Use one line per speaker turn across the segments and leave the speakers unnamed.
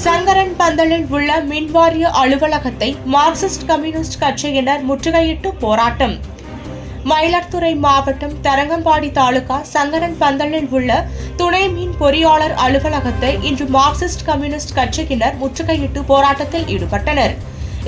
சங்கரன் பந்தலில் உள்ள மின்வாரிய அலுவலகத்தை மார்க்சிஸ்ட் கம்யூனிஸ்ட் கட்சியினர் முற்றுகையிட்டு போராட்டம். மயிலாடுதுறை மாவட்டம் தரங்கம்பாடி தாலுகா சங்கரன் பந்தலில் உள்ள துணை மின் பொறியாளர் அலுவலகத்தை இன்று மார்க்சிஸ்ட் கம்யூனிஸ்ட் கட்சியினர் முற்றுகையிட்டு போராட்டத்தில் ஈடுபட்டனர்.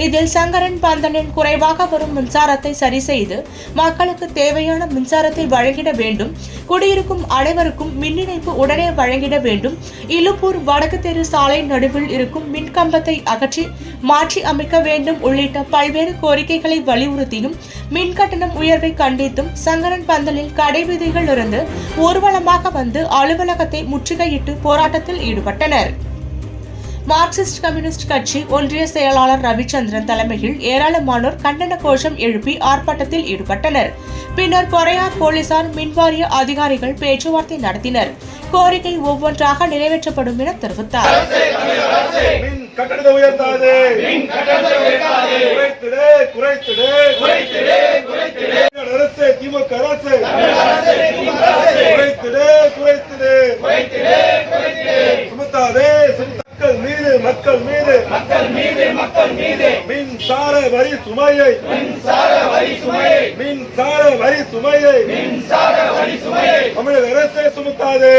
இதில் சங்கரன் பந்தலில் குறைவாக வரும் மின்சாரத்தை சரி செய்து மக்களுக்கு தேவையான மின்சாரத்தை வழங்கிட வேண்டும், குடியிருக்கும் அனைவருக்கும் மின் இணைப்பு உடனே வழங்கிட வேண்டும், இலுப்பூர் வடக்கு தெரு சாலை நடுவில் இருக்கும் மின்கம்பத்தை அகற்றி மாற்றி அமைக்க வேண்டும் உள்ளிட்ட பல்வேறு கோரிக்கைகளை வலியுறுத்தியும் மின் கட்டணம் உயர்வை கண்டித்தும் சங்கரன் பந்தலில் கடைவீதியில் இருந்து ஊர்வலமாக வந்து அலுவலகத்தை முற்றுகையிட்டு போராட்டத்தில் ஈடுபட்டனர். மார்க்சிஸ்ட் கம்யூனிஸ்ட் கட்சி ஒன்றிய செயலாளர் ரவிச்சந்திரன் தலைமையில் ஏராளமானோர் கண்டன கோஷம் எழுப்பி ஆர்ப்பாட்டத்தில் ஈடுபட்டனர். பின்னர் பொறையார் போலீசார் மின்வாரிய அதிகாரிகள் பேச்சுவார்த்தை நடத்தினர். கோரிக்கை ஒவ்வொன்றாக நிறைவேற்றப்படும் என தெரிவித்தார்.
மக்கள் மீது மின்சார வரி சுமையை தமிழக அரசே சுமத்தாது.